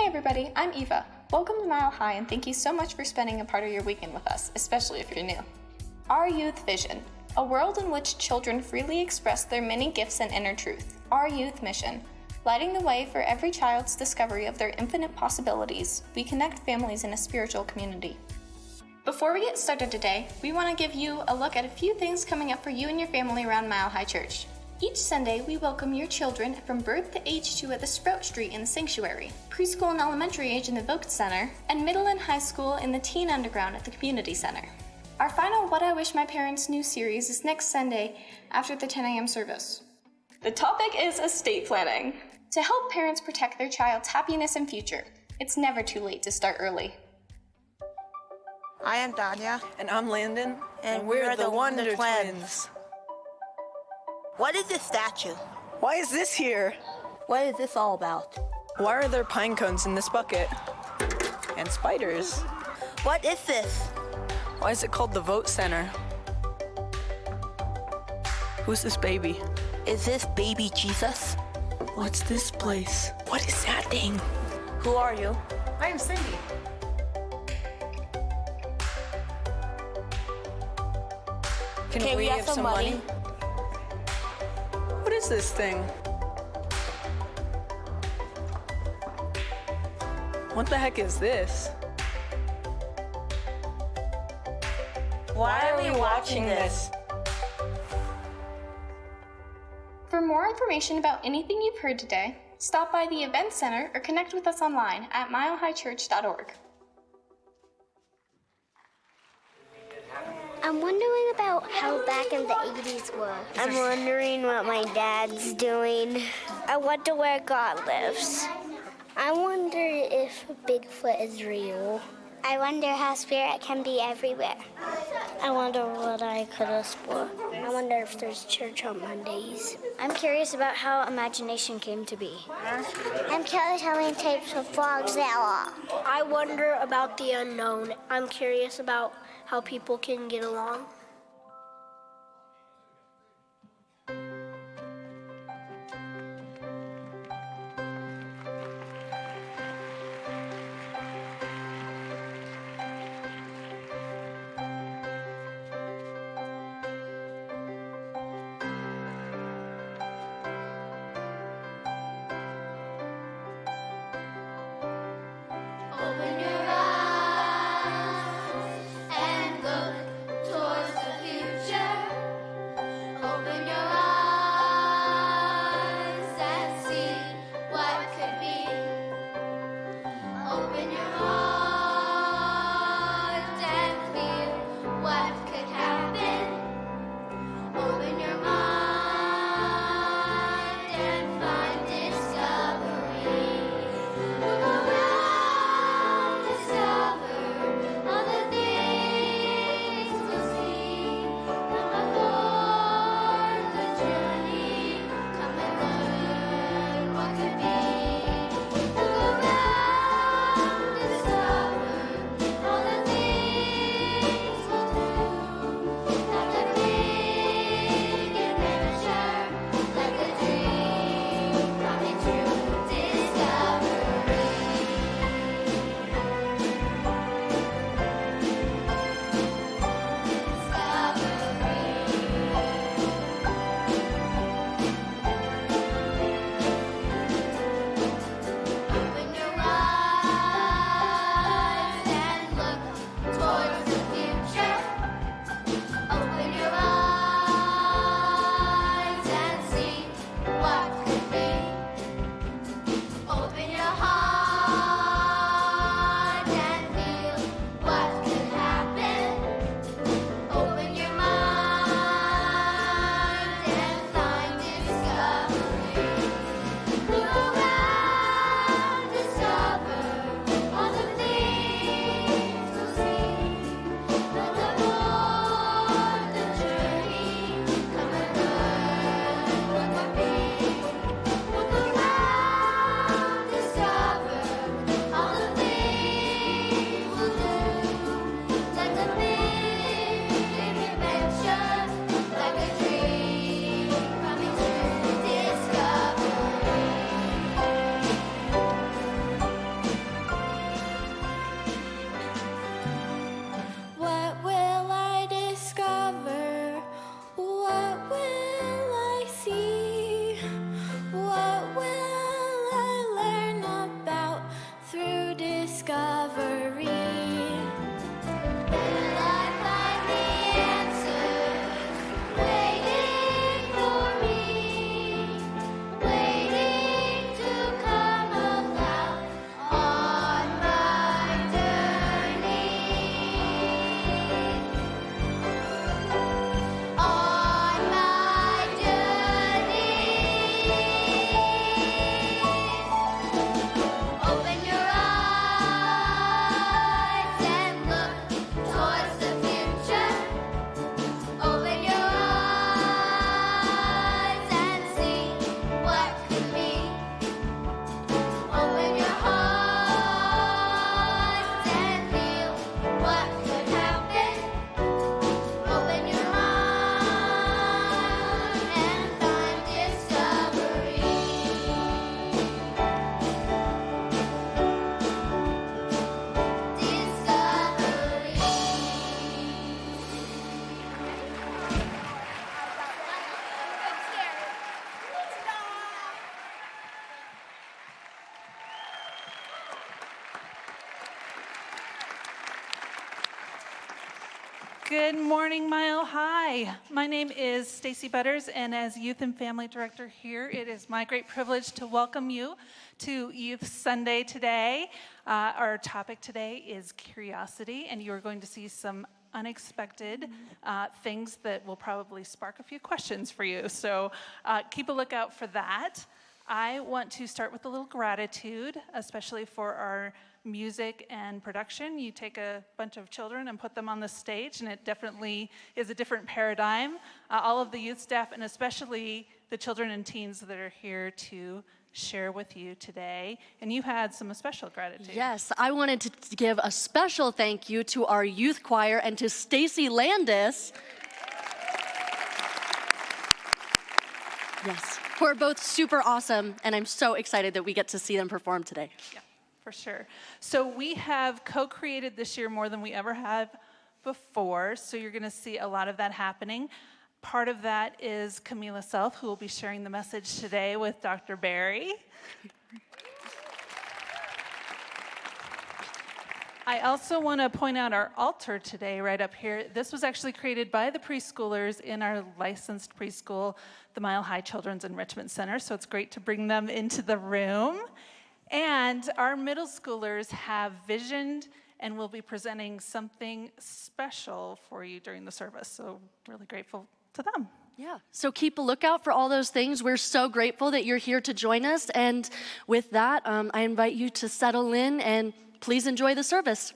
everybody, I'm Eva. Welcome to Mile High and thank you so much for spending a part of your weekend with us, especially if you're new. Our Youth Vision, a world in which children freely express their many gifts and inner truth. Our Youth Mission, lighting the way for every child's discovery of their infinite possibilities. We connect families in a spiritual community. Before we get started today, we want to give you a look at a few things coming up for you and your family around Mile High Church. Each Sunday, we welcome your children from birth to age 2 at the Sprout Street in the Sanctuary, preschool and elementary age in the Vogt Center, and middle and high school in the Teen Underground at the Community Center. Our final What I Wish My Parents Knew series is next Sunday after the 10 a.m. service. The topic is estate planning. To help parents protect their child's happiness and future, it's never too late to start early. I am Danya. And I'm Landon. And we're the Wonder Twins. What is this statue? Why is this here? What is this all about? Why are there pine cones in this bucket? And spiders. What is this? Why is it called the Vote Center? Who's this baby? Is this baby Jesus? What's this place? What is that thing? Who are you? I am Cindy. Can we have some money? What is this thing? What the heck is this? Why are we watching this? For more information about anything you've heard today, stop by the Event Center or connect with us online at milehighchurch.org. I'm wondering about how back in the 80s were. I'm wondering what my dad's doing. I wonder where God lives. I wonder if Bigfoot is real. I wonder how spirit can be everywhere. I wonder what I could explore. I wonder if there's church on Mondays. I'm curious about how imagination came to be. I'm curious how many types of frogs there are. I wonder about the unknown. I'm curious about how people can get along. Open your eyes and look towards the discovery. Will I find the answers waiting for me, waiting to come about on my journey, on my journey. Open your eyes and look towards the future. Open your eyes and see what could be. Open your heart and feel what could happen. Open your mind and find discovery. Good morning, Mile High. My name is Stacy Butters, and as Youth and Family Director here, it is my great privilege to welcome you to Youth Sunday today. Our topic today is curiosity, and you are going to see some unexpected things that will probably spark a few questions for you. So keep a lookout for that. I want to start with a little gratitude, especially for our music and production. You take a bunch of children and put them on the stage, and it definitely is a different paradigm. All of the youth staff, and especially the children and teens that are here to share with you today. And you had some special gratitude. Yes, I wanted to give a special thank you to our youth choir and to Stacy Landis. Yes, who are both super awesome, and I'm so excited that we get to see them perform today. Yeah, for sure. So we have co-created this year more than we ever have before, so you're going to see a lot of that happening. Part of that is Camila Self, who will be sharing the message today with Dr. Barry. I also want to point out our altar today right up here. This was actually created by the preschoolers in our licensed preschool, the Mile High Children's Enrichment Center, so it's great to bring them into the room. And our middle schoolers have visioned and will be presenting something special for you during the service, so really grateful to them. Yeah, so keep a lookout for all those things. We're so grateful that you're here to join us, and with that, I invite you to settle in and please enjoy the service.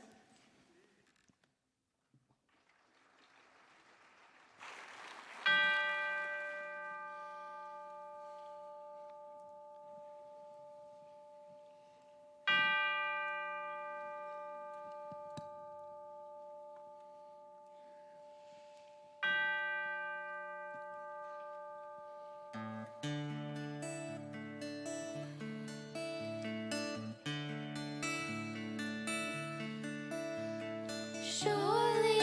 Surely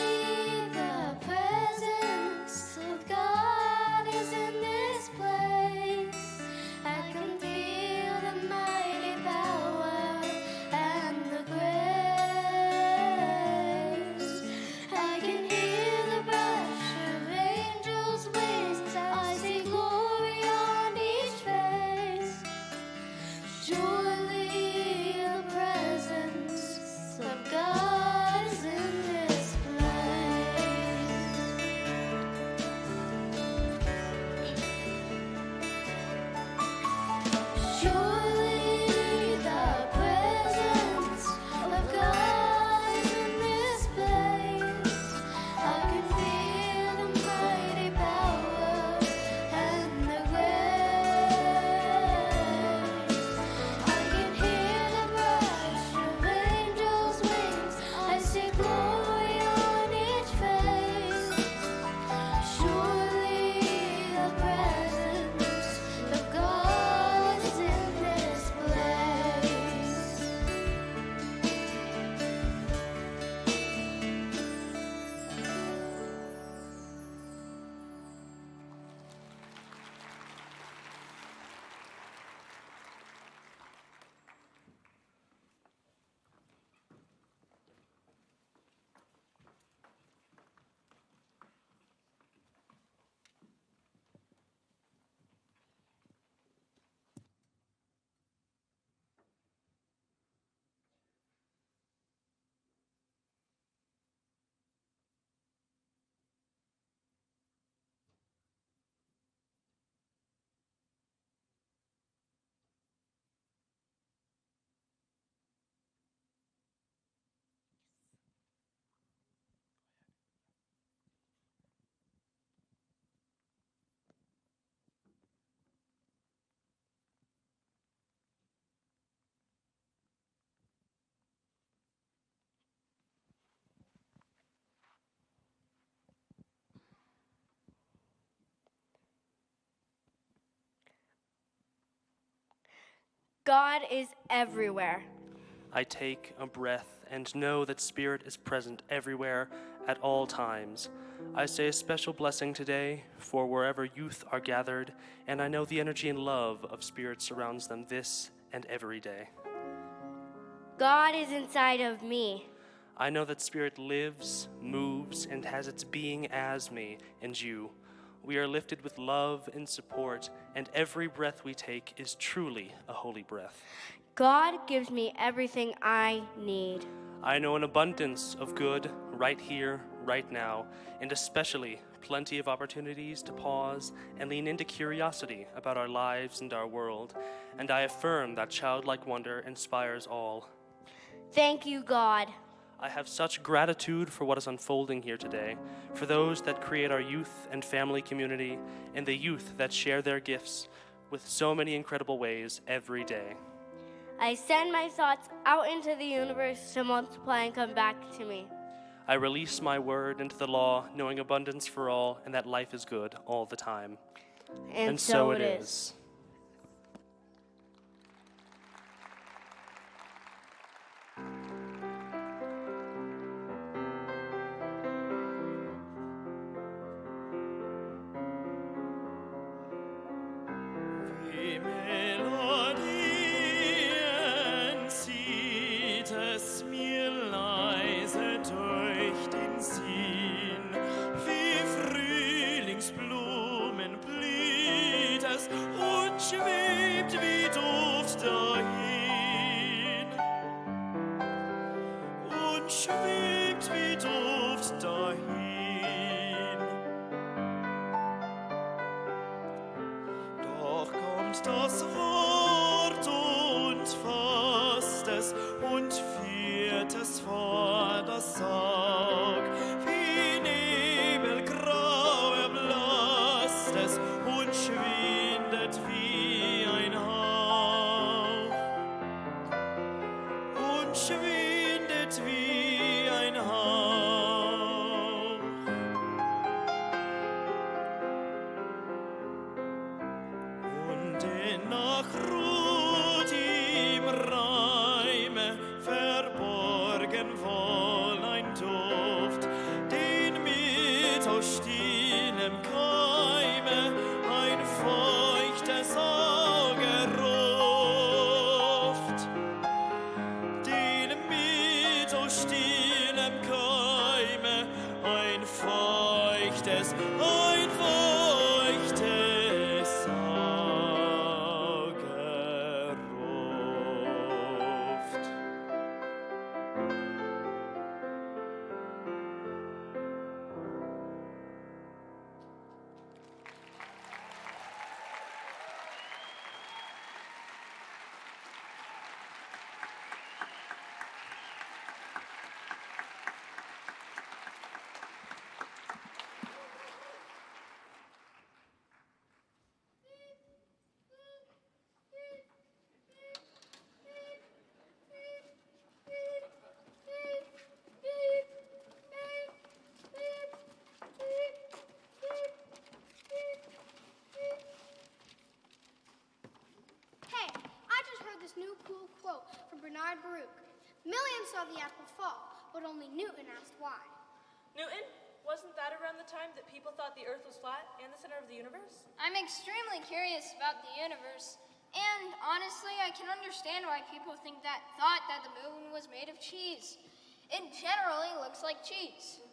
the presence of God is in this place. I can feel the mighty power and the grace. I can hear the brush of angels' wings. I see glory on each face. Surely the presence of God is in this God is everywhere. I take a breath and know that Spirit is present everywhere at all times. I say a special blessing today for wherever youth are gathered, and I know the energy and love of Spirit surrounds them this and every day. God is inside of me. I know that Spirit lives, moves, and has its being as me and you. We are lifted with love and support, and every breath we take is truly a holy breath. God gives me everything I need. I know an abundance of good right here, right now, and especially plenty of opportunities to pause and lean into curiosity about our lives and our world, and I affirm that childlike wonder inspires all. Thank you, God. I have such gratitude for what is unfolding here today, for those that create our youth and family community, and the youth that share their gifts with so many incredible ways every day. I send my thoughts out into the universe to multiply and come back to me. I release my word into the law, knowing abundance for all, and that life is good all the time. And so it is. Das Wort und fasst es und führt es vor das Sarg. Wie Nebelgrau erblasst es und schwindet wie ein Hauch. Und schwindet wie ein Hauch. Und in Nacht im Reime verborgen wohl ein Duft, den mit aus stillem Keime ein feuchtes Auge ruft, den mit aus stillem Keime ein feuchtes new cool quote from Bernard Baruch. Millions saw the apple fall, but only Newton asked why. Newton, wasn't that around the time that people thought the Earth was flat and the center of the universe? I'm extremely curious about the universe, and honestly, I can understand why people thought that the moon was made of cheese. It generally looks like cheese.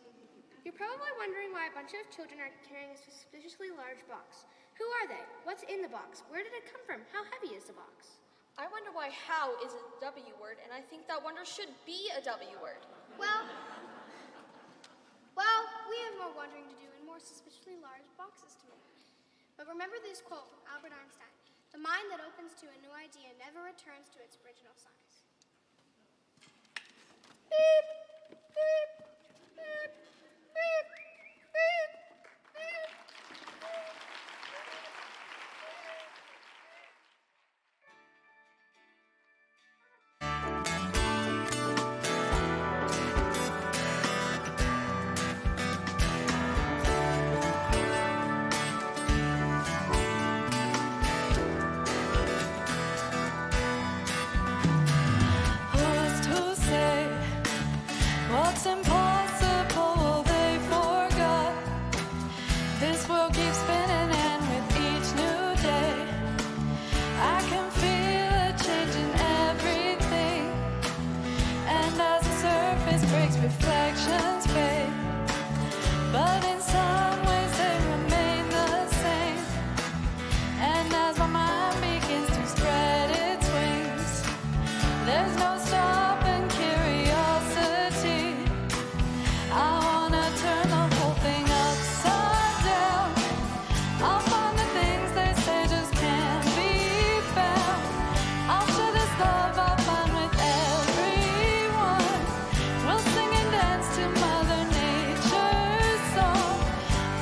You're probably wondering why a bunch of children are carrying a suspiciously large box. Who are they? What's in the box? Where did it come from? How heavy is the box? I wonder why how is a W word, and I think that wonder should be a W word. Well, we have more wondering to do and more suspiciously large boxes to make. But remember this quote from Albert Einstein: "The mind that opens to a new idea never returns to its original size." Beep, beep, beep, beep, beep, beep. always breaks, reflections fade, but in some ways they remain the same. And as my mind begins to spread its wings, there's no stopping curiosity. I wanna turn the whole thing upside down. I'll find the things they say just can't be found. I'll share this love I find with everyone. We'll sing and dance to Mother Nature's song.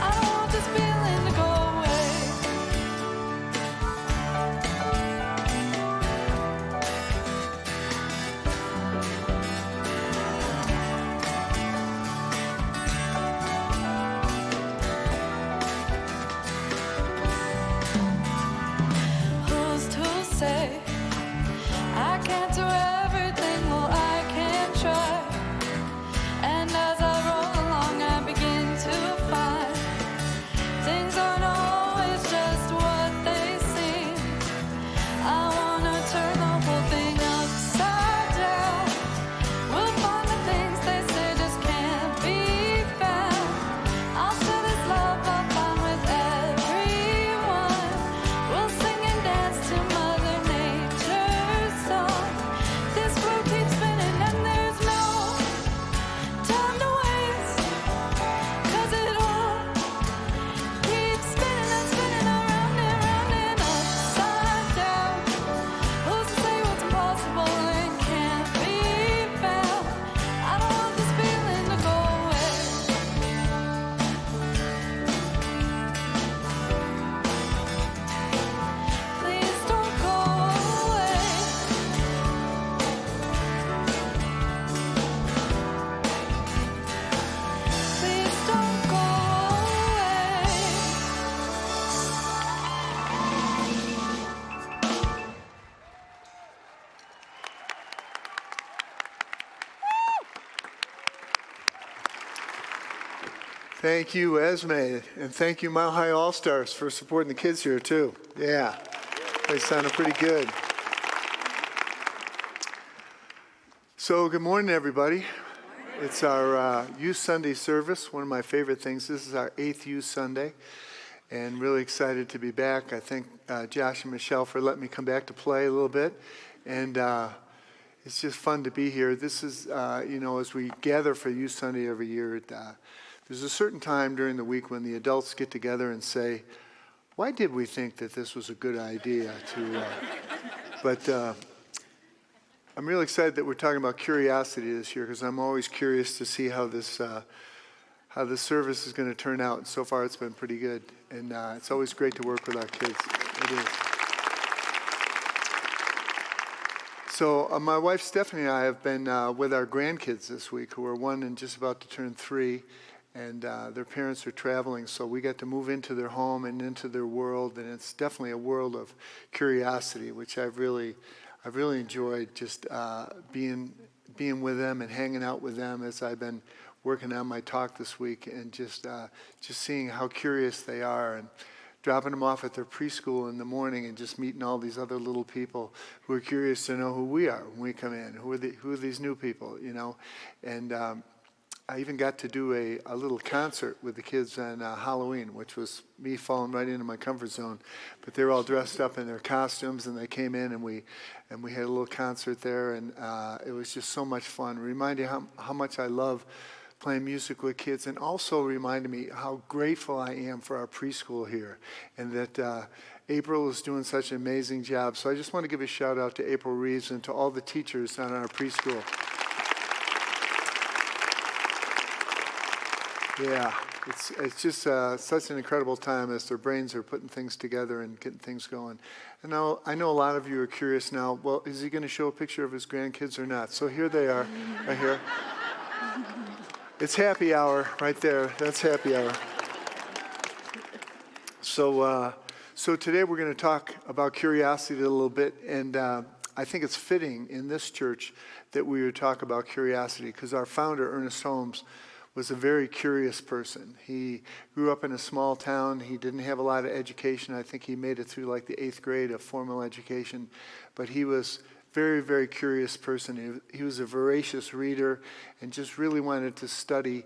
I don't want this feeling to go away. Who's to say I can't do everything? Well, I can try. And as I roll along, I begin to find things aren't always just what they seem. I wanna turn the whole thing upside down. We'll find the things they say just can't be found. I'll share this love I find with everyone. We'll sing and dance to Mother Nature's song. This world keeps spinning and there's no time to waste, 'cause it all keeps spinning and spinning around and round and upside down. Who's to say what's impossible and can't be found? I don't want this feeling to go away. Please don't go away. Please don't go away. Thank you, Esme, and thank you, Mile High All-Stars, for supporting the kids here, too. Yeah, they sounded pretty good. So, good morning, everybody. It's our Youth Sunday service, one of my favorite things. This is our 8th Youth Sunday, and really excited to be back. I thank Josh and Michelle for letting me come back to play a little bit, and it's just fun to be here. This is, as we gather for Youth Sunday every year, there's a certain time during the week when the adults get together and say, why did we think that this was a good idea to, but I'm really excited that we're talking about curiosity this year, because I'm always curious to see how this service is going to turn out. And so far it's been pretty good, and it's always great to work with our kids. It is. So my wife Stephanie and I have been with our grandkids this week, who are 1 and just about to turn 3. And their parents are traveling, so we got to move into their home and into their world, and it's definitely a world of curiosity, which I've really enjoyed, just being with them and hanging out with them as I've been working on my talk this week, and just seeing how curious they are, and dropping them off at their preschool in the morning, and just meeting all these other little people who are curious to know who we are when we come in. Who are these new people, and I even got to do a little concert with the kids on Halloween, which was me falling right into my comfort zone. But they were all dressed up in their costumes, and they came in, and we had a little concert there, and it was just so much fun. It reminded me how much I love playing music with kids, and also reminded me how grateful I am for our preschool here, and that April is doing such an amazing job. So I just want to give a shout out to April Reeves and to all the teachers on our preschool. Yeah, it's just such an incredible time as their brains are putting things together and getting things going. And now I know a lot of you are curious now, well, is he going to show a picture of his grandkids or not? So here they are, right here. It's happy hour right there. That's happy hour. So today we're going to talk about curiosity a little bit, and I think it's fitting in this church that we would talk about curiosity, because our founder, Ernest Holmes, was a very curious person. He grew up in a small town. He didn't have a lot of education. I think he made it through like the 8th grade of formal education, but he was very, very curious person. He was a voracious reader and just really wanted to study.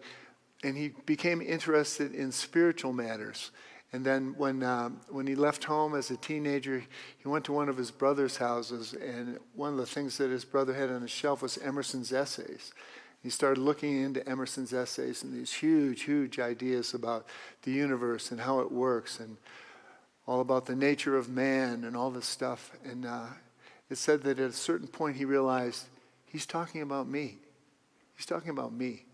And he became interested in spiritual matters. And then when he left home as a teenager, he went to one of his brother's houses, and one of the things that his brother had on his shelf was Emerson's essays. He started looking into Emerson's essays and these huge, huge ideas about the universe and how it works and all about the nature of man and all this stuff. And it said that at a certain point he realized, he's talking about me. He's talking about me.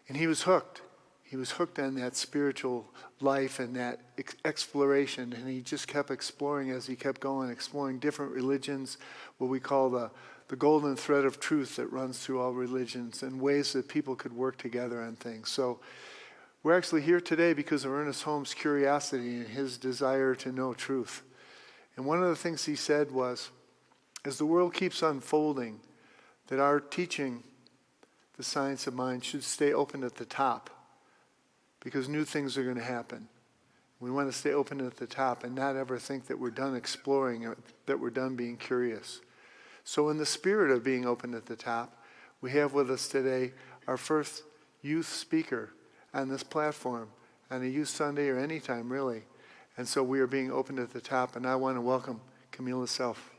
And he was hooked. He was hooked on that spiritual life and that exploration, and he just kept exploring as he kept going, exploring different religions, what we call the golden thread of truth that runs through all religions, and ways that people could work together on things. So we're actually here today because of Ernest Holmes' curiosity and his desire to know truth. And one of the things he said was, as the world keeps unfolding, that our teaching, the science of mind, should stay open at the top, because new things are going to happen. We want to stay open at the top and not ever think that we're done exploring or that we're done being curious. So in the spirit of being open at the top, we have with us today our first youth speaker on this platform, on a Youth Sunday or any time really. And so we are being open at the top, and I want to welcome Camila Self.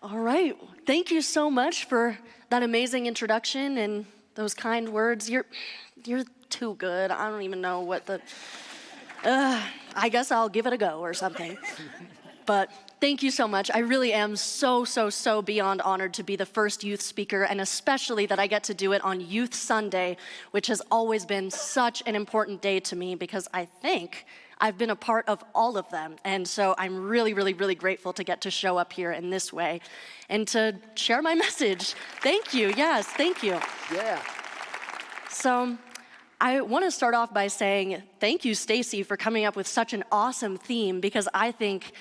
All right. Thank you so much for that amazing introduction and those kind words. You're too good. I don't even know what the... I guess I'll give it a go or something. But thank you so much. I really am so beyond honored to be the first youth speaker, and especially that I get to do it on Youth Sunday, which has always been such an important day to me because I think I've been a part of all of them. And so I'm really grateful to get to show up here in this way and to share my message. Thank you. Yes, thank you. Yeah. So I want to start off by saying thank you, Stacy, for coming up with such an awesome theme, because I think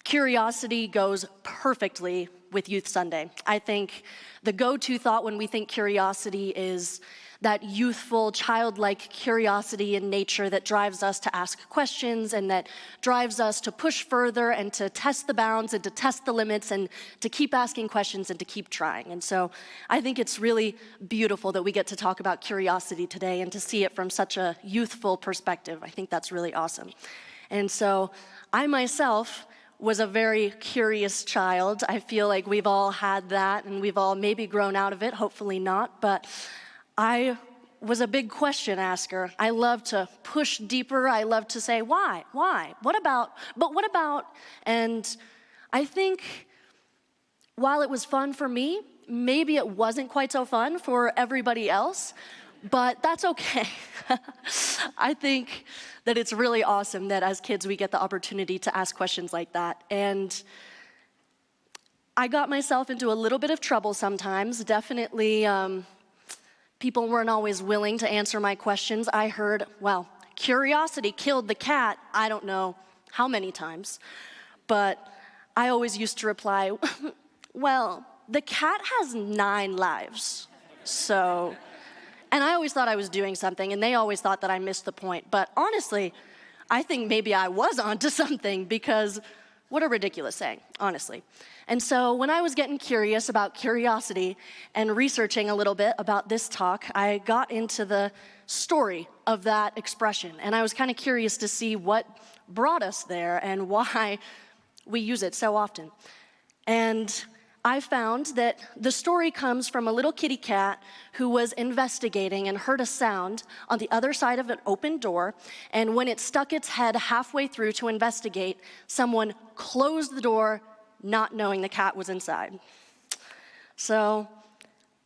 curiosity goes perfectly with Youth Sunday. I think the go-to thought when we think curiosity is that youthful, childlike curiosity in nature that drives us to ask questions and that drives us to push further and to test the bounds and to test the limits and to keep asking questions and to keep trying. And so I think it's really beautiful that we get to talk about curiosity today and to see it from such a youthful perspective. I think that's really awesome. And so I myself was a very curious child. I feel like we've all had that and we've all maybe grown out of it, hopefully not, but I was a big question asker. I love to push deeper. I love to say, why? What about? But what about? And I think while it was fun for me, maybe it wasn't quite so fun for everybody else, but that's okay. I think that it's really awesome that as kids we get the opportunity to ask questions like that. And I got myself into a little bit of trouble sometimes, definitely. People weren't always willing to answer my questions. I heard, well, curiosity killed the cat. I don't know how many times. But I always used to reply, well, the cat has 9 lives. So, and I always thought I was doing something, and they always thought that I missed the point. But honestly, I think maybe I was onto something, because what a ridiculous saying, honestly. And so when I was getting curious about curiosity and researching a little bit about this talk, I got into the story of that expression. And I was kind of curious to see what brought us there and why we use it so often. And I found that the story comes from a little kitty cat who was investigating and heard a sound on the other side of an open door. And when it stuck its head halfway through to investigate, someone closed the door, not knowing the cat was inside. So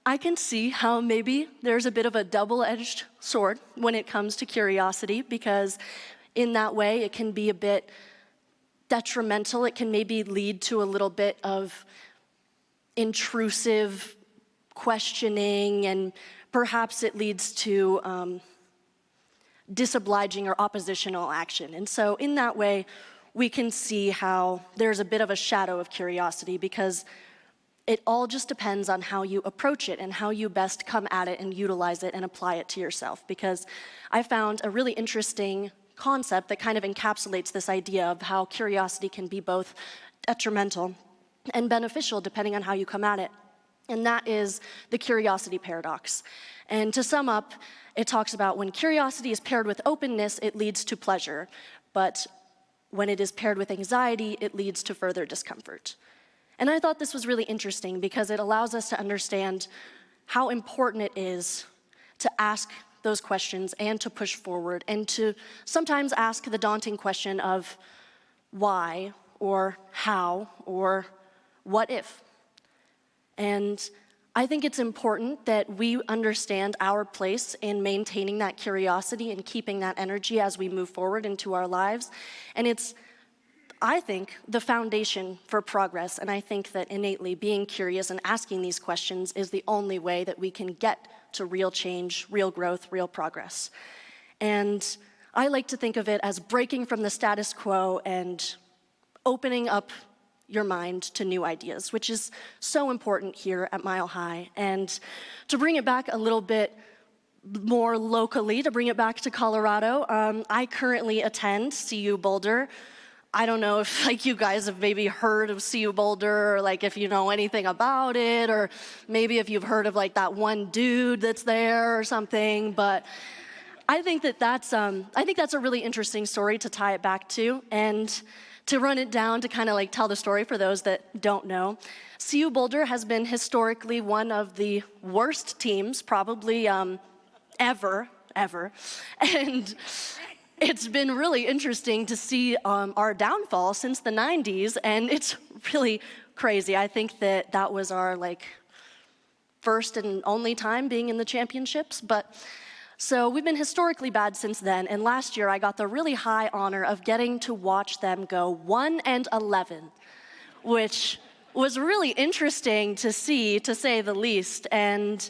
I can see how maybe there's a bit of a double-edged sword when it comes to curiosity, because in that way it can be a bit detrimental. It can maybe lead to a little bit of intrusive questioning, and perhaps it leads to disobliging or oppositional action. And so in that way, we can see how there's a bit of a shadow of curiosity, because It all just depends on how you approach it and how you best come at it and utilize it and apply it to yourself. Because I found a really interesting concept that kind of encapsulates this idea of how curiosity can be both detrimental and beneficial depending on how you come at it. And that is the curiosity paradox. And to sum up, it talks about when curiosity is paired with openness, it leads to pleasure. But when it is paired with anxiety, it leads to further discomfort. And I thought this was really interesting because it allows us to understand how important it is to ask those questions and to push forward and to sometimes ask the daunting question of why or how or what if. And I think it's important that we understand our place in maintaining that curiosity and keeping that energy as we move forward into our lives. And it's, I think, the foundation for progress. And I think that innately being curious and asking these questions is the only way that we can get to real change, real growth, real progress. And I like to think of it as breaking from the status quo and opening up your mind to new ideas, which is so important here at Mile High. And to bring it back a little bit more locally, to bring it back to Colorado, I currently attend CU Boulder. I don't know if you guys have maybe heard of CU Boulder, or if you know anything about it, or maybe if you've heard of that one dude that's there or something. But I think that's a really interesting story to tie it back to, and to run it down to kind of tell the story for those that don't know. CU Boulder has been historically one of the worst teams, probably ever. And it's been really interesting to see our downfall since the 90s, and it's really crazy. I think that was our first and only time being in the championships, but so we've been historically bad since then, and last year I got the really high honor of getting to watch them go 1-11, which was really interesting to see, to say the least. And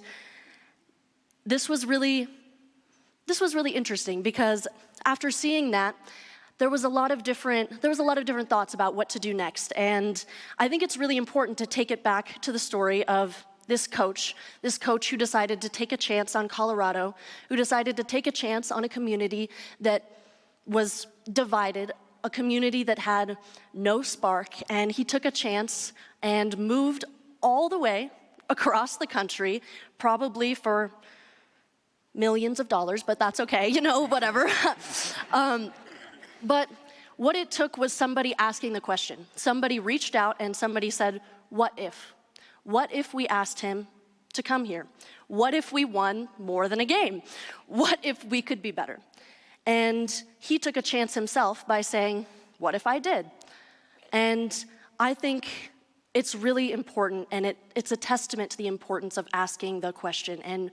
this was really interesting because after seeing that, there was a lot of different thoughts about what to do next. And I think it's really important to take it back to the story of this coach who decided to take a chance on Colorado, who decided to take a chance on a community that was divided, a community that had no spark, and he took a chance and moved all the way across the country, probably for millions of dollars, but that's okay, whatever. But what it took was somebody asking the question. Somebody reached out and somebody said, what if? What if we asked him to come here? What if we won more than a game? What if we could be better? And he took a chance himself by saying, what if I did? And I think it's really important, and it's a testament to the importance of asking the question and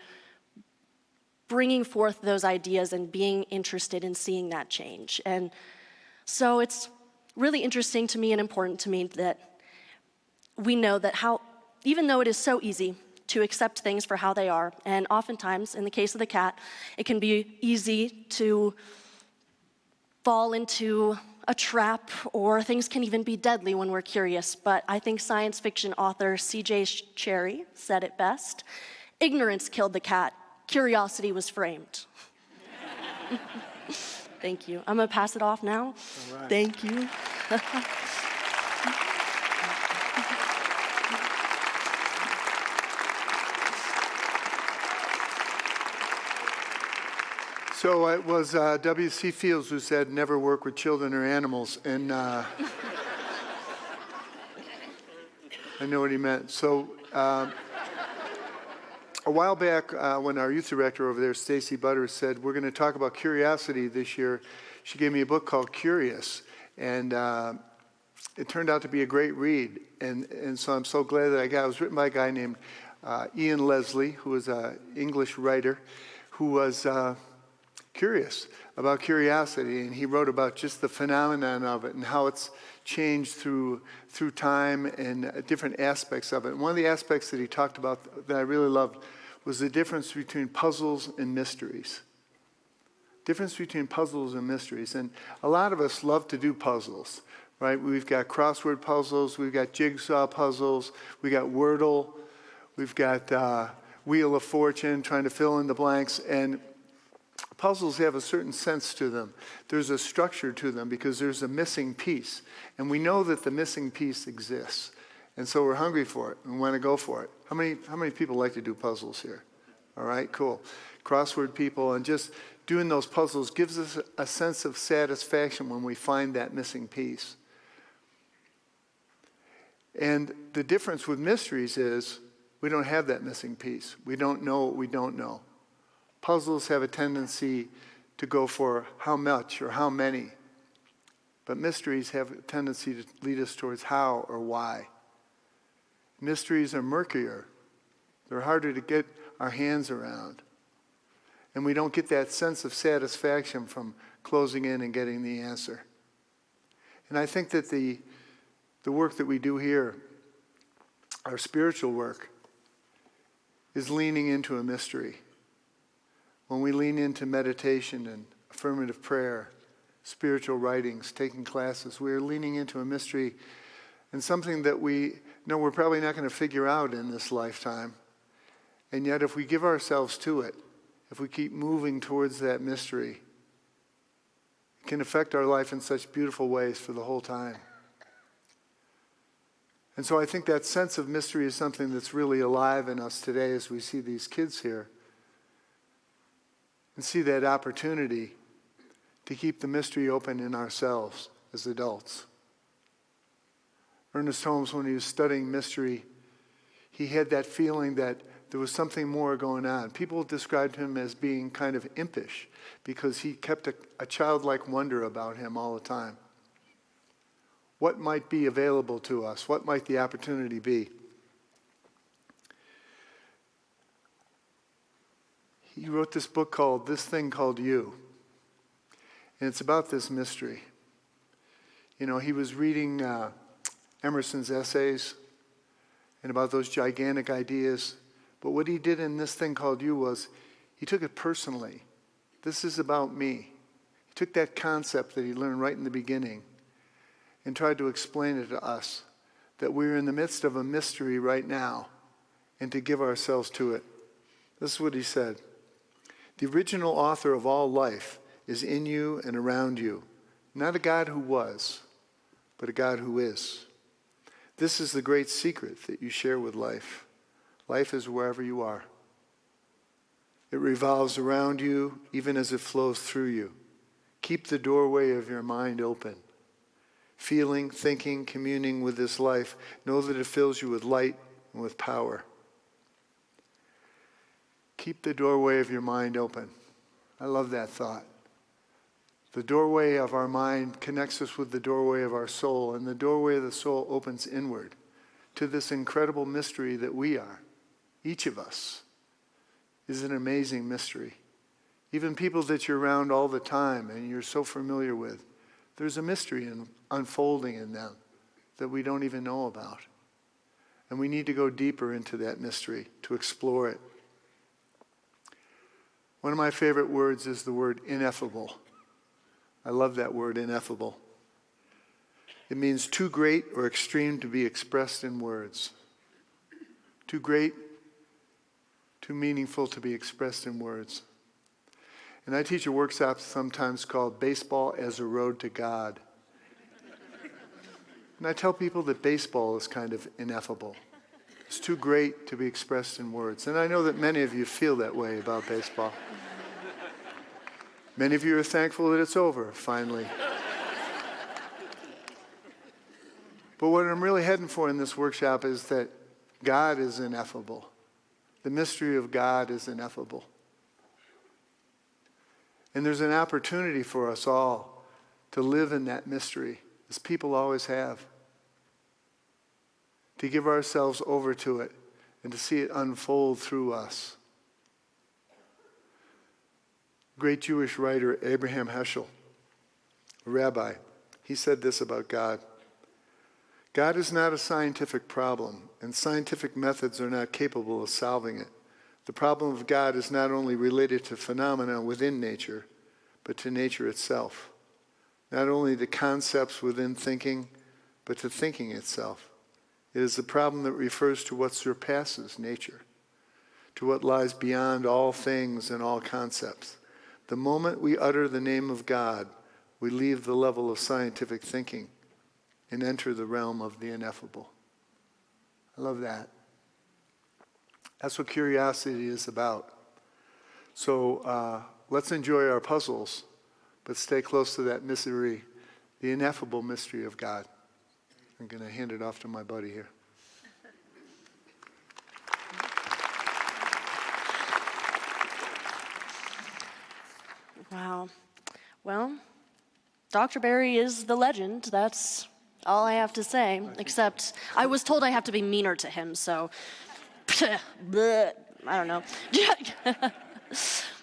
bringing forth those ideas and being interested in seeing that change. And so it's really interesting to me and important to me that we know that even though it is so easy to accept things for how they are, and oftentimes, in the case of the cat, it can be easy to fall into a trap, or things can even be deadly when we're curious. But I think science fiction author C.J. Cherryh said it best: ignorance killed the cat, curiosity was framed. Thank you. I'm gonna pass it off now. All right. Thank you. So it was W.C. Fields who said, never work with children or animals, and I know what he meant. So a while back, when our youth director over there, Stacy Butters, said, we're going to talk about curiosity this year, she gave me a book called Curious, and it turned out to be a great read, and so I'm so glad that I got it. It was written by a guy named Ian Leslie, who was an English writer, who was curious about curiosity, and he wrote about just the phenomenon of it and how it's changed through time and different aspects of it. And one of the aspects that he talked about that I really loved was the difference between puzzles and mysteries. Difference between puzzles and mysteries. And a lot of us love to do puzzles, right? We've got crossword puzzles, we've got jigsaw puzzles, we got Wordle, we've got Wheel of Fortune, trying to fill in the blanks, and puzzles have a certain sense to them. There's a structure to them because there's a missing piece, and we know that the missing piece exists, and so we're hungry for it and want to go for it. How many people like to do puzzles here? All right, cool. Crossword people, and just doing those puzzles gives us a sense of satisfaction when we find that missing piece. And the difference with mysteries is we don't have that missing piece. We don't know what we don't know. Puzzles have a tendency to go for how much or how many, but mysteries have a tendency to lead us towards how or why. Mysteries are murkier. They're harder to get our hands around. And we don't get that sense of satisfaction from closing in and getting the answer. And I think that the work that we do here, our spiritual work, is leaning into a mystery. When we lean into meditation and affirmative prayer, spiritual writings, taking classes, we are leaning into a mystery and something that we know we're probably not going to figure out in this lifetime. And yet if we give ourselves to it, if we keep moving towards that mystery, it can affect our life in such beautiful ways for the whole time. And so I think that sense of mystery is something that's really alive in us today as we see these kids here and see that opportunity to keep the mystery open in ourselves as adults. Ernest Holmes, when he was studying mystery, he had that feeling that there was something more going on. People described him as being kind of impish because he kept a childlike wonder about him all the time. What might be available to us? What might the opportunity be? He wrote this book called This Thing Called You. And it's about this mystery. You know, he was reading Emerson's essays and about those gigantic ideas. But what he did in This Thing Called You was he took it personally. This is about me. He took that concept that he learned right in the beginning and tried to explain it to us, that we're in the midst of a mystery right now and to give ourselves to it. This is what he said. The original author of all life is in you and around you, not a God who was, but a God who is. This is the great secret that you share with life. Life is wherever you are. It revolves around you even as it flows through you. Keep the doorway of your mind open. Feeling, thinking, communing with this life, know that it fills you with light and with power. Keep the doorway of your mind open. I love that thought. The doorway of our mind connects us with the doorway of our soul, and the doorway of the soul opens inward to this incredible mystery that we are. Each of us is an amazing mystery. Even people that you're around all the time and you're so familiar with, there's a mystery unfolding in them that we don't even know about. And we need to go deeper into that mystery to explore it. One of my favorite words is the word ineffable. I love that word, ineffable. It means too great or extreme to be expressed in words. Too great, too meaningful to be expressed in words. And I teach a workshop sometimes called Baseball as a Road to God. And I tell people that baseball is kind of ineffable. It's too great to be expressed in words. And I know that many of you feel that way about baseball. Many of you are thankful that it's over, finally. But what I'm really heading for in this workshop is that God is ineffable. The mystery of God is ineffable. And there's an opportunity for us all to live in that mystery, as people always have. To give ourselves over to it and to see it unfold through us. Great Jewish writer Abraham Heschel, a rabbi, he said this about God. God is not a scientific problem, and scientific methods are not capable of solving it. The problem of God is not only related to phenomena within nature, but to nature itself. not only to concepts within thinking, but to thinking itself. It is the problem that refers to what surpasses nature, to what lies beyond all things and all concepts. The moment we utter the name of God, we leave the level of scientific thinking and enter the realm of the ineffable. I love that. That's what curiosity is about. So let's enjoy our puzzles, but stay close to that mystery, the ineffable mystery of God. I'm going to hand it off to my buddy here. Wow. Well, Dr. Barry is the legend. That's all I have to say, except I was told I have to be meaner to him, so bleh, I don't know.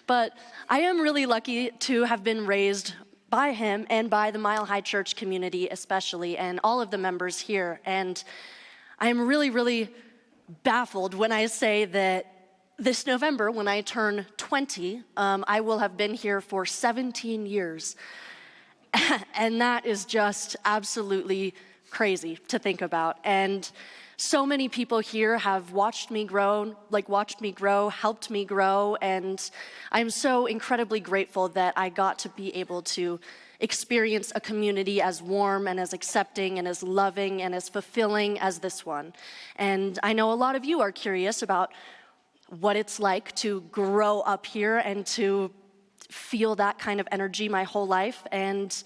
But I am really lucky to have been raised by him and by the Mile High Church community especially, and all of the members here. And I'm really, really baffled when I say that this November, when I turn 20, I will have been here for 17 years. And that is just absolutely crazy to think about. And so many people here have watched me grow, helped me grow, and I'm so incredibly grateful that I got to be able to experience a community as warm and as accepting and as loving and as fulfilling as this one. And I know a lot of you are curious about what it's like to grow up here and to feel that kind of energy my whole life. And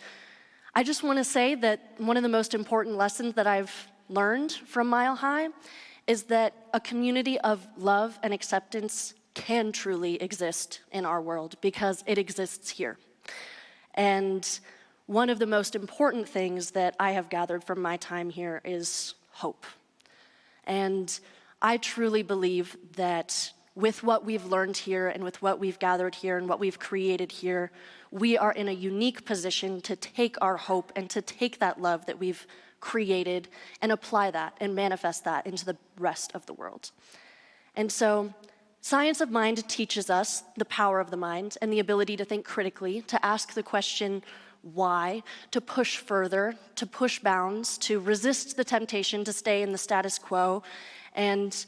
I just want to say that one of the most important lessons that I've learned from Mile High is that a community of love and acceptance can truly exist in our world because it exists here. And one of the most important things that I have gathered from my time here is hope. And I truly believe that with what we've learned here and with what we've gathered here and what we've created here, we are in a unique position to take our hope and to take that love that we've created and apply that and manifest that into the rest of the world. And so science of mind teaches us the power of the mind and the ability to think critically, to ask the question, why, to push further, to push bounds, to resist the temptation to stay in the status quo. And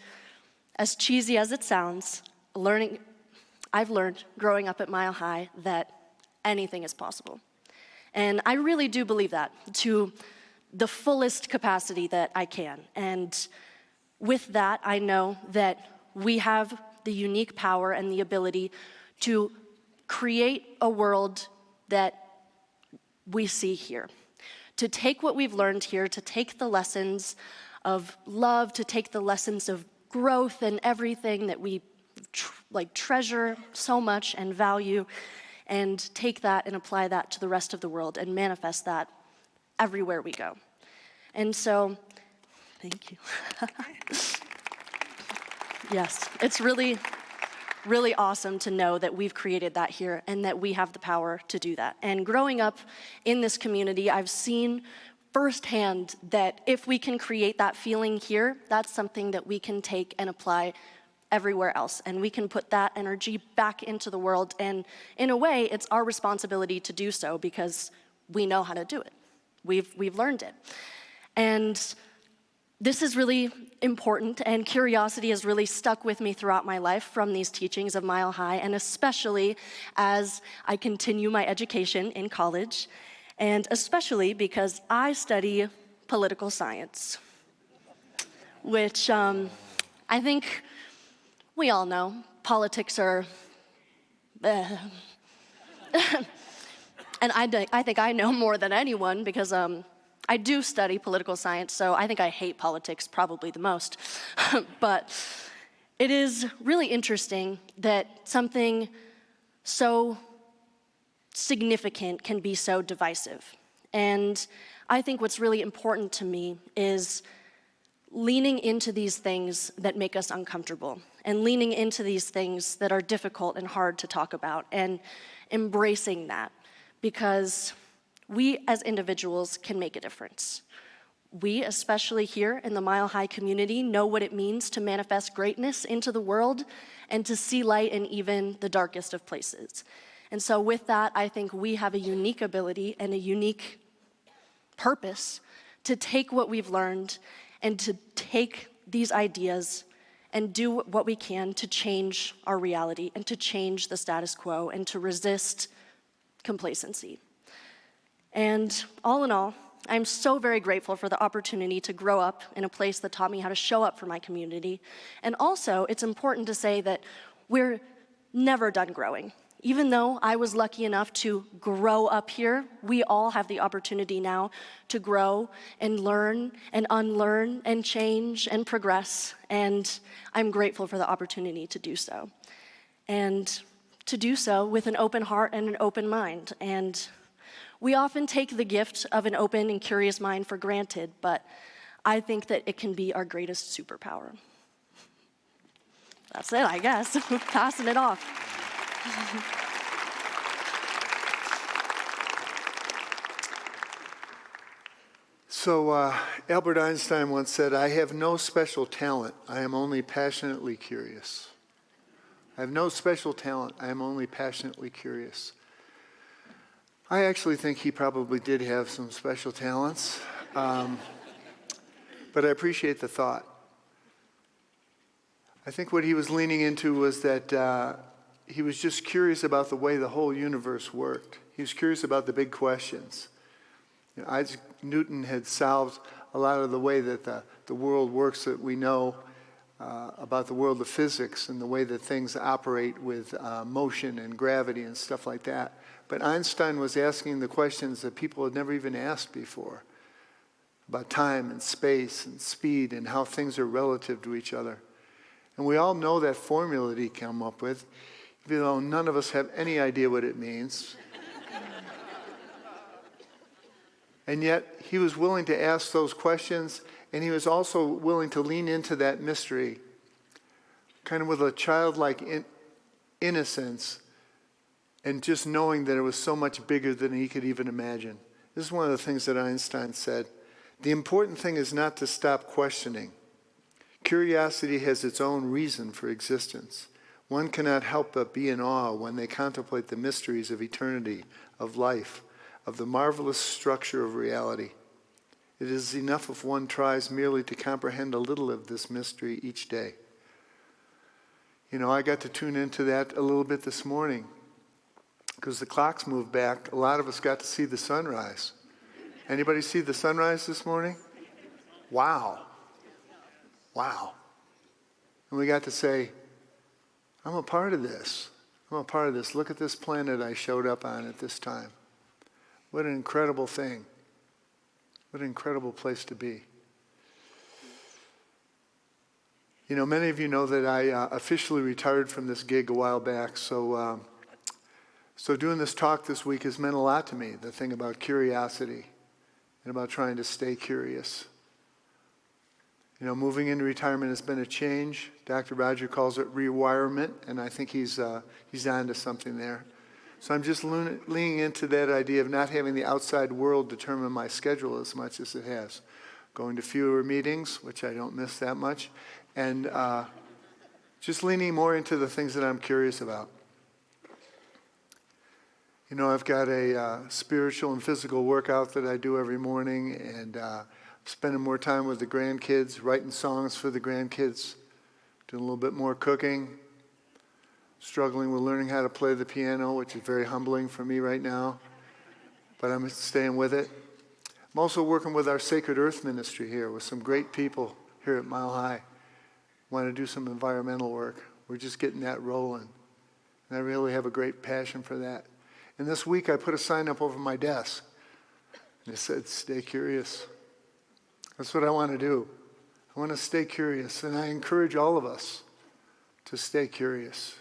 as cheesy as it sounds, I've learned growing up at Mile High that anything is possible. And I really do believe that to the fullest capacity that I can. And with that, I know that we have the unique power and the ability to create a world that we see here. To take what we've learned here, to take the lessons of love, to take the lessons of growth and everything that we treasure so much and value, and take that and apply that to the rest of the world and manifest that everywhere we go. And so, thank you. Yes, it's really, really awesome to know that we've created that here and that we have the power to do that. And growing up in this community, I've seen firsthand that if we can create that feeling here, that's something that we can take and apply everywhere else. And we can put that energy back into the world. And in a way, it's our responsibility to do so because we know how to do it. We've learned it. And this is really important, and curiosity has really stuck with me throughout my life from these teachings of Mile High, and especially as I continue my education in college, and especially because I study political science, which I think we all know politics are, and I think I know more than anyone because I do study political science, so I think I hate politics probably the most. But it is really interesting that something so significant can be so divisive. And I think what's really important to me is leaning into these things that make us uncomfortable and leaning into these things that are difficult and hard to talk about and embracing that, because we as individuals can make a difference. We, especially here in the Mile High community, know what it means to manifest greatness into the world and to see light in even the darkest of places. And so with that, I think we have a unique ability and a unique purpose to take what we've learned and to take these ideas and do what we can to change our reality and to change the status quo and to resist complacency. And all in all, I'm so very grateful for the opportunity to grow up in a place that taught me how to show up for my community. And also, it's important to say that we're never done growing. Even though I was lucky enough to grow up here, we all have the opportunity now to grow and learn and unlearn and change and progress. And I'm grateful for the opportunity to do so. And to do so with an open heart and an open mind. And we often take the gift of an open and curious mind for granted, but I think that it can be our greatest superpower. That's it, I guess. Passing it off. So Albert Einstein once said, "I have no special talent. I am only passionately curious." I have no special talent. I am only passionately curious. I actually think he probably did have some special talents, but I appreciate the thought. I think what he was leaning into was that he was just curious about the way the whole universe worked. He was curious about the big questions. You know, Isaac Newton had solved a lot of the way that the world works that we know about the world of physics and the way that things operate with motion and gravity and stuff like that. But Einstein was asking the questions that people had never even asked before about time and space and speed and how things are relative to each other. And we all know that formula that he came up with, even though none of us have any idea what it means. And yet he was willing to ask those questions, and he was also willing to lean into that mystery, kind of with a childlike innocence, and just knowing that it was so much bigger than he could even imagine. This is one of the things that Einstein said. The important thing is not to stop questioning. Curiosity has its own reason for existence. One cannot help but be in awe when they contemplate the mysteries of eternity, of life, of the marvelous structure of reality. It is enough if one tries merely to comprehend a little of this mystery each day. You know, I got to tune into that a little bit this morning. Because the clocks moved back, a lot of us got to see the sunrise. Anybody see the sunrise this morning? Wow. Wow. And we got to say, I'm a part of this. I'm a part of this. Look at this planet I showed up on at this time. What an incredible thing. What an incredible place to be. You know, many of you know that I officially retired from this gig a while back, so doing this talk this week has meant a lot to me, the thing about curiosity and about trying to stay curious. You know, moving into retirement has been a change. Dr. Roger calls it rewirement, and I think he's on to something there. So I'm just leaning into that idea of not having the outside world determine my schedule as much as it has. Going to fewer meetings, which I don't miss that much, and just leaning more into the things that I'm curious about. You know, I've got a spiritual and physical workout that I do every morning, and spending more time with the grandkids, writing songs for the grandkids, doing a little bit more cooking, struggling with learning how to play the piano, which is very humbling for me right now, but I'm staying with it. I'm also working with our Sacred Earth ministry here with some great people here at Mile High. Want to do some environmental work. We're just getting that rolling, and I really have a great passion for that. And this week I put a sign up over my desk, and it said, "Stay curious." That's what I want to do. I want to stay curious, and I encourage all of us to stay curious.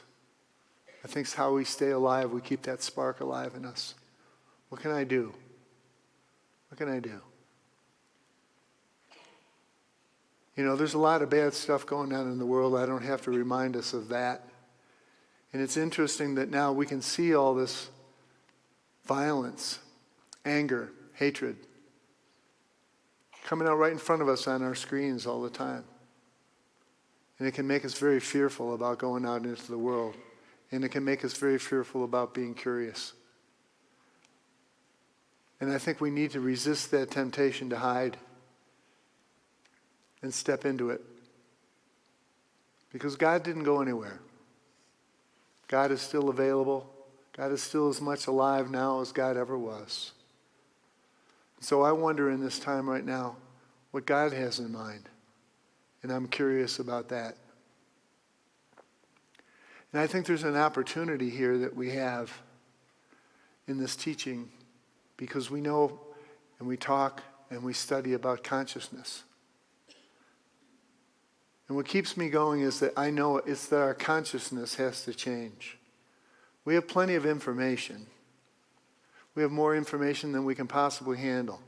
I think it's how we stay alive. We keep that spark alive in us. What can I do? What can I do? You know, there's a lot of bad stuff going on in the world. I don't have to remind us of that. And it's interesting that now we can see all this violence, anger, hatred coming out right in front of us on our screens all the time. And it can make us very fearful about going out into the world and it can make us very fearful about being curious. And I think we need to resist that temptation to hide and step into it. Because God didn't go anywhere. God is still available. God is still as much alive now as God ever was. So I wonder in this time right now what God has in mind. And I'm curious about that. And I think there's an opportunity here that we have in this teaching because we know and we talk and we study about consciousness. And what keeps me going is that I know it's that our consciousness has to change. We have plenty of information. We have more information than we can possibly handle.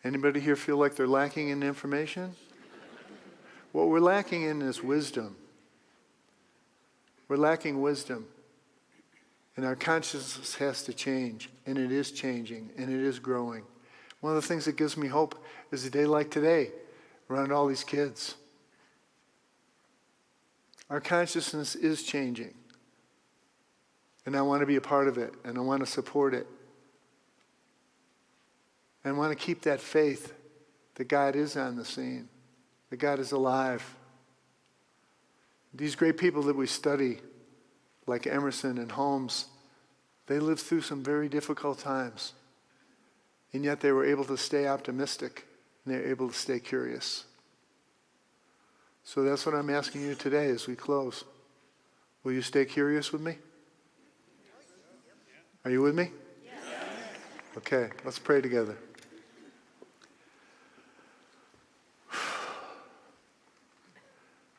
Anybody here feel like they're lacking in information? What we're lacking in is wisdom. We're lacking wisdom. And our consciousness has to change. And it is changing. And it is growing. One of the things that gives me hope is a day like today, around all these kids. Our consciousness is changing. And I want to be a part of it. And I want to support it. And I want to keep that faith that God is on the scene. That God is alive. These great people that we study, like Emerson and Holmes, they lived through some very difficult times. And yet they were able to stay optimistic. And they were able to stay curious. So that's what I'm asking you today as we close. Will you stay curious with me? Are you with me? Yes. Okay, let's pray together.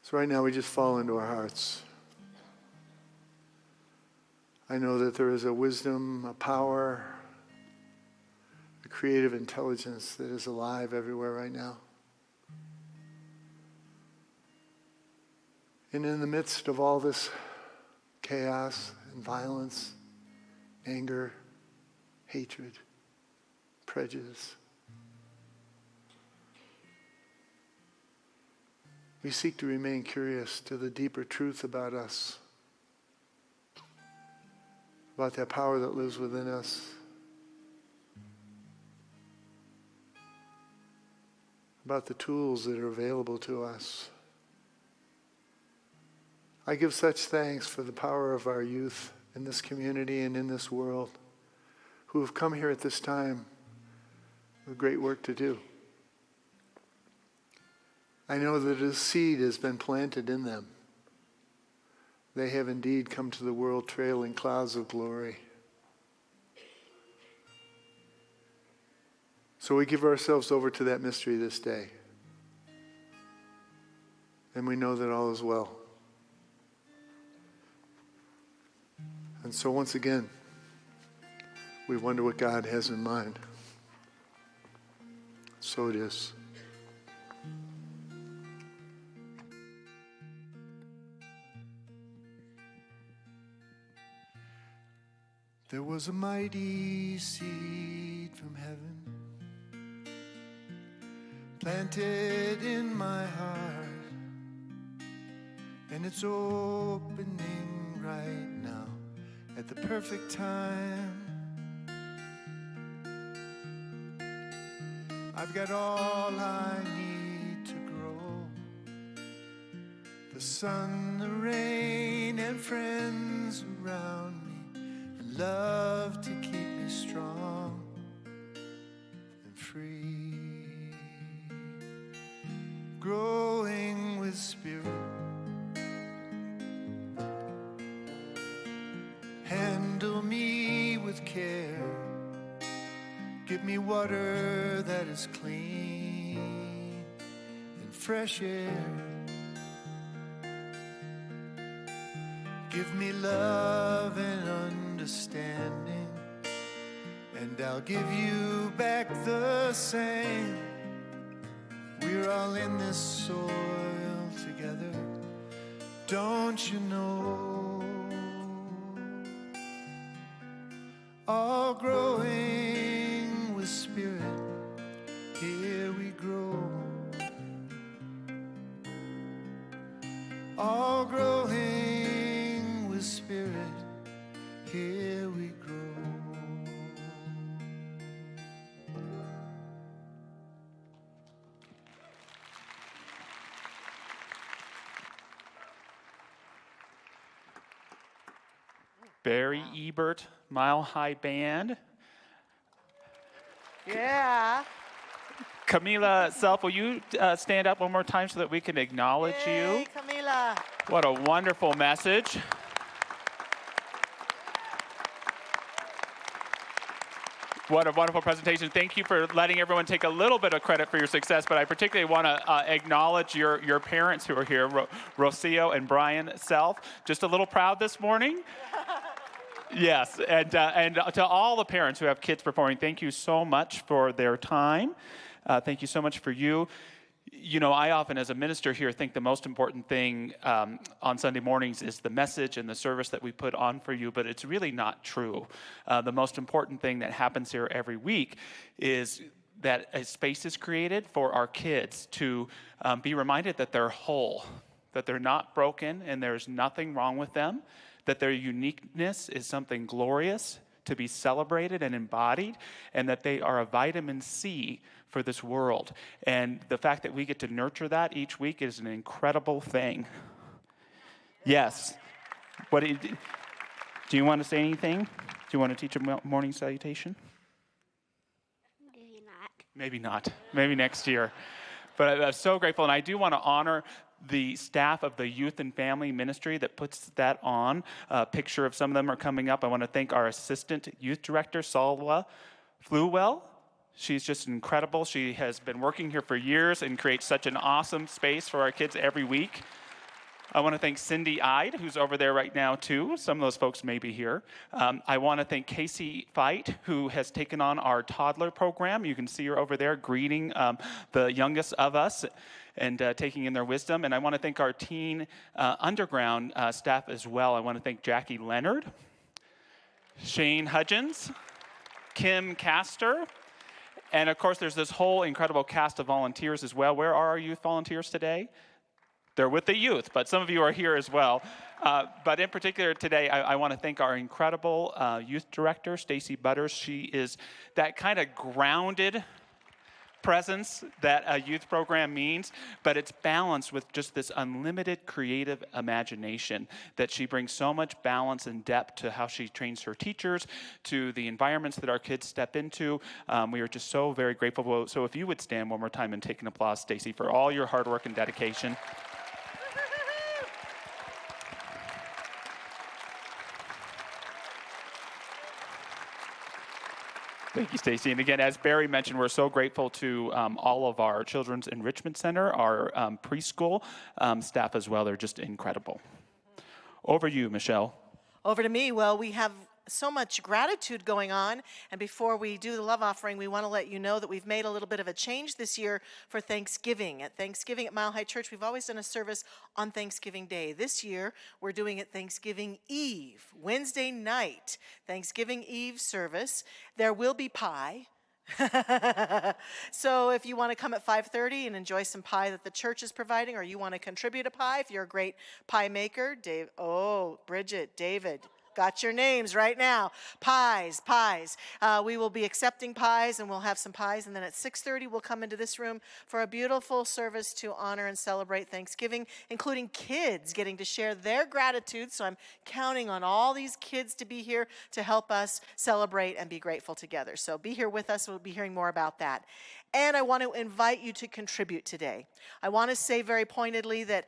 So right now we just fall into our hearts. I know that there is a wisdom, a power, a creative intelligence that is alive everywhere right now. And in the midst of all this chaos and violence, anger, hatred, prejudice, we seek to remain curious to the deeper truth about us, about that power that lives within us, about the tools that are available to us. I give such thanks for the power of our youth in this community and in this world who have come here at this time with great work to do. I know that a seed has been planted in them. They have indeed come to the world trailing clouds of glory. So we give ourselves over to that mystery this day. And we know that all is well. And so once again, we wonder what God has in mind. So it is. There was a mighty seed from heaven planted in my heart, and it's opening right now at the perfect time. I've got all I need to grow, the sun, the rain, and friends around me, and love to keep me strong and free. Growing with spirit, handle me with care. Give me water that is clean and fresh air. Give me love and understanding, and I'll give you back the same. We're all in this soil together, don't you know? All growing with spirit, here we grow. All growing with Spirit, here we grow. Barry Ebert, Mile High Band. Yeah. Camila Self, will you stand up one more time so that we can acknowledge Yay, you? Camila. What a wonderful message. What a wonderful presentation. Thank you for letting everyone take a little bit of credit for your success, but I particularly want to acknowledge your parents who are here, Rocio and Brian Self. Just a little proud this morning. Yes, and to all the parents who have kids performing, thank you so much for their time. Thank you so much for you. You know, I often, as a minister here, think the most important thing on Sunday mornings is the message and the service that we put on for you, but it's really not true. The most important thing that happens here every week is that a space is created for our kids to be reminded that they're whole, that they're not broken and there's nothing wrong with them, that their uniqueness is something glorious to be celebrated and embodied, and that they are a vitamin C for this world. And the fact that we get to nurture that each week is an incredible thing. Yes. Do you want to say anything? Do you want to teach a morning salutation? Maybe not. Maybe not. Maybe next year. But I'm so grateful, and I do want to honor the staff of the Youth and Family Ministry that puts that on. A picture of some of them are coming up. I want to thank our Assistant Youth Director, Salwa Fluwell. She's just incredible. She has been working here for years and creates such an awesome space for our kids every week. I want to thank Cindy Ide, who's over there right now, too. Some of those folks may be here. I want to thank Casey Fight, who has taken on our toddler program. You can see her over there greeting the youngest of us and taking in their wisdom. And I want to thank our teen underground staff as well. I want to thank Jackie Leonard, Shane Hudgens, Kim Castor, and of course there's this whole incredible cast of volunteers as well. Where are our youth volunteers today? They're with the youth, but some of you are here as well. But in particular today, I want to thank our incredible youth director, Stacy Butters. She is that kind of grounded presence that a youth program means, but it's balanced with just this unlimited creative imagination that she brings so much balance and depth to how she trains her teachers, to the environments that our kids step into. We are just so very grateful. So if you would stand one more time and take an applause, Stacy, for all your hard work and dedication. Thank you, Stacy. And again, as Barry mentioned, we're so grateful to all of our Children's Enrichment Center, our preschool staff as well. They're just incredible. Over to you, Michelle. Over to me. Well, we have so much gratitude going on, and before we do the love offering, we want to let you know that we've made a little bit of a change this year for Thanksgiving. At Thanksgiving at Mile High Church, we've always done a service on Thanksgiving Day. This year, we're doing it Thanksgiving Eve, Wednesday night, Thanksgiving Eve service. There will be pie. So if you want to come at 5:30 and enjoy some pie that the church is providing, or you want to contribute a pie, if you're a great pie maker, Bridget, David, got your names right now. Pies. We will be accepting pies, and we'll have some pies. And then at 6:30, we'll come into this room for a beautiful service to honor and celebrate Thanksgiving, including kids getting to share their gratitude. So I'm counting on all these kids to be here to help us celebrate and be grateful together. So be here with us. We'll be hearing more about that. And I want to invite you to contribute today. I want to say very pointedly that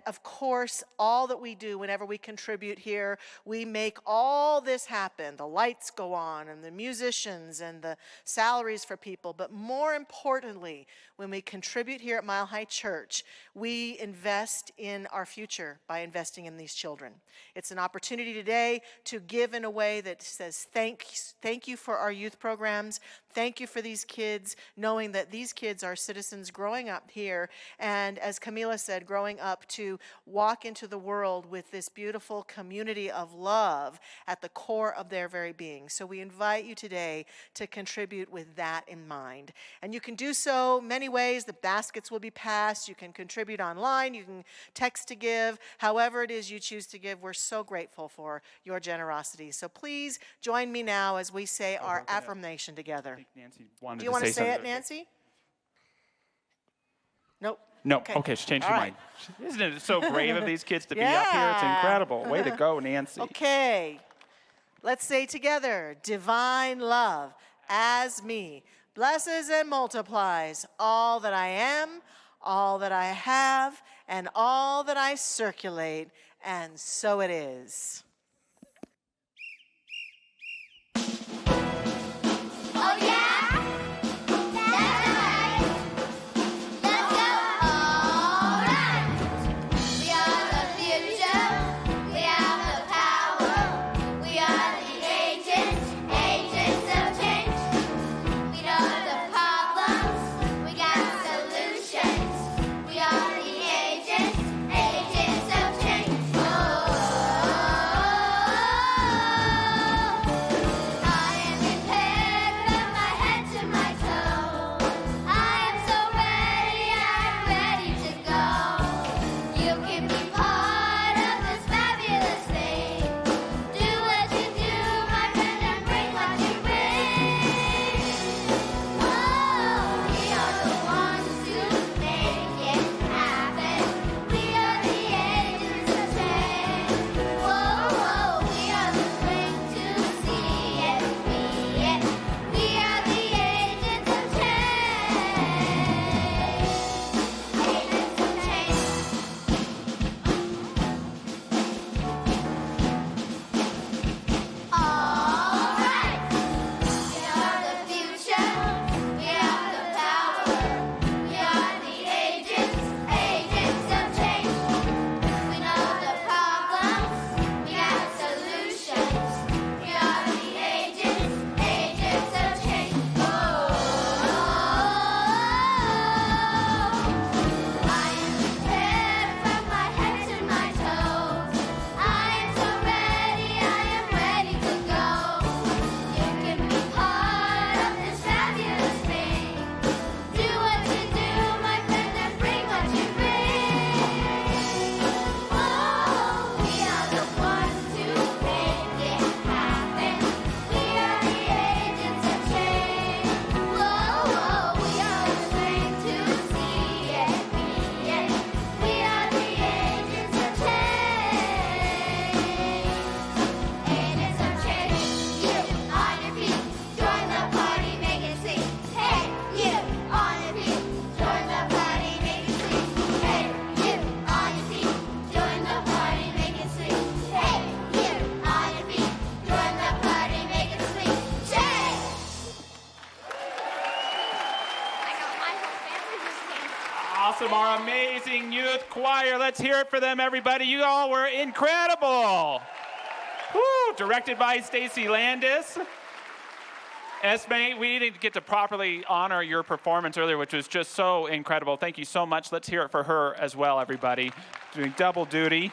of course, all that we do whenever we contribute here, we make all this happen. The lights go on, and the musicians, and the salaries for people. But more importantly, when we contribute here at Mile High Church, we invest in our future by investing in these children. It's an opportunity today to give in a way that says thank you for our youth programs. Thank you for these kids, knowing that these kids are citizens growing up here. And as Camila said, growing up up to walk into the world with this beautiful community of love at the core of their very being. So we invite you today to contribute with that in mind. And you can do so many ways. The baskets will be passed. You can contribute online. You can text to give. However it is you choose to give, we're so grateful for your generosity. So please join me now as we say our affirmation together. I think Nancy wanted Do you want to say something. it, Nancy? Nope. No, okay, she changed her All mind. Isn't it so brave of these kids to be up here? It's incredible. Way to go, Nancy. Okay, let's say together, divine love as me blesses and multiplies all that I am, all that I have, and all that I circulate, and so it is. Oh yeah? Awesome, our amazing youth choir. Let's hear it for them, everybody. You all were incredible. Woo, directed by Stacy Landis. Esme, we didn't get to properly honor your performance earlier, which was just so incredible. Thank you so much. Let's hear it for her as well, everybody. Doing double duty.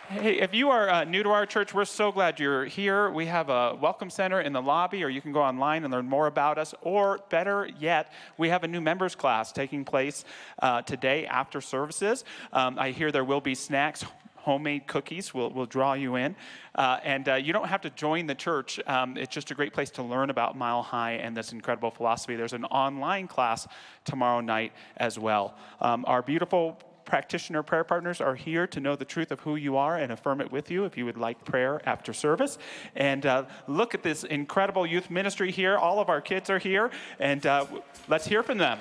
Hey, if you are new to our church, we're so glad you're here. We have a welcome center in the lobby, or you can go online and learn more about us. Or better yet, we have a new members class taking place today after services. I hear there will be snacks, homemade cookies. We'll draw you in. And you don't have to join the church. It's just a great place to learn about Mile High and this incredible philosophy. There's an online class tomorrow night as well. Our beautiful practitioner prayer partners are here to know the truth of who you are and affirm it with you if you would like prayer after service. And look at this incredible youth ministry here. All of our kids are here, and let's hear from them.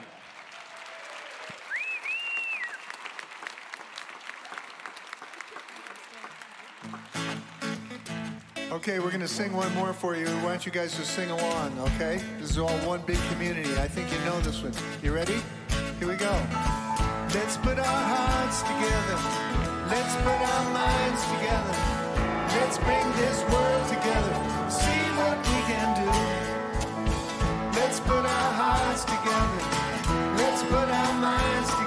Okay, we're going to sing one more for you. Why don't you guys just sing along, okay? This is all one big community. I think you know this one. You ready? Here we go. Let's put our hearts together. Let's put our minds together. Let's bring this world together. See what we can do. Let's put our hearts together. Let's put our minds together.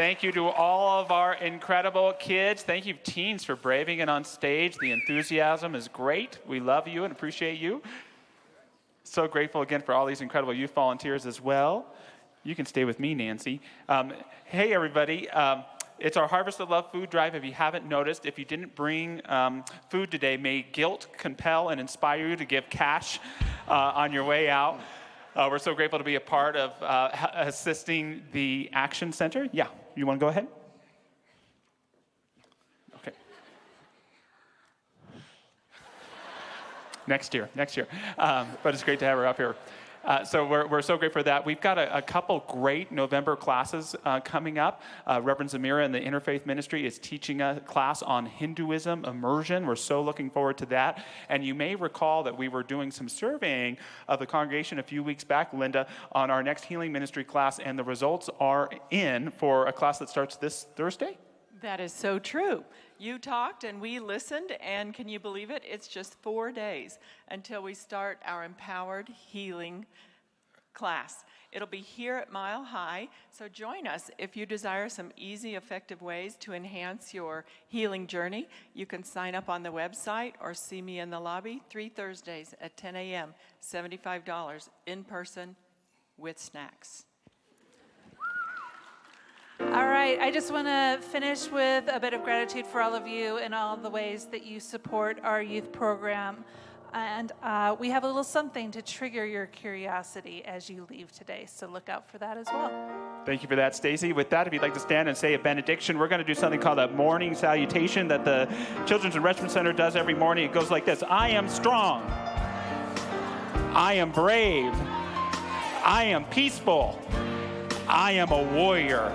Thank you to all of our incredible kids. Thank you, teens, for braving it on stage. The enthusiasm is great. We love you and appreciate you. So grateful again for all these incredible youth volunteers as well. You can stay with me, Nancy. Hey, everybody. It's our Harvest of Love food drive. If you haven't noticed, if you didn't bring food today, may guilt compel and inspire you to give cash on your way out. We're so grateful to be a part of assisting the Action Center. Yeah, you want to go ahead? Okay. Next year. But it's great to have her up here. So we're so grateful for that. We've got a couple great November classes coming up. Reverend Zamira in the Interfaith Ministry is teaching a class on Hinduism immersion. We're so looking forward to that. And you may recall that we were doing some surveying of the congregation a few weeks back, Linda, on our next healing ministry class, and the results are in for a class that starts this Thursday. That is so true. You talked and we listened, and can you believe it? It's just 4 days until we start our Empowered Healing class. It'll be here at Mile High, so join us. If you desire some easy, effective ways to enhance your healing journey, you can sign up on the website or see me in the lobby 3 Thursdays at 10 a.m., $75 in person with snacks. All right, I just want to finish with a bit of gratitude for all of you and all the ways that you support our youth program. And we have a little something to trigger your curiosity as you leave today, so look out for that as well. Thank you for that, Stacy. With that, if you'd like to stand and say a benediction, we're going to do something called a morning salutation that the Children's Enrichment Center does every morning. It goes like this: I am strong. I am brave. I am peaceful. I am a warrior.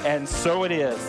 And so it is.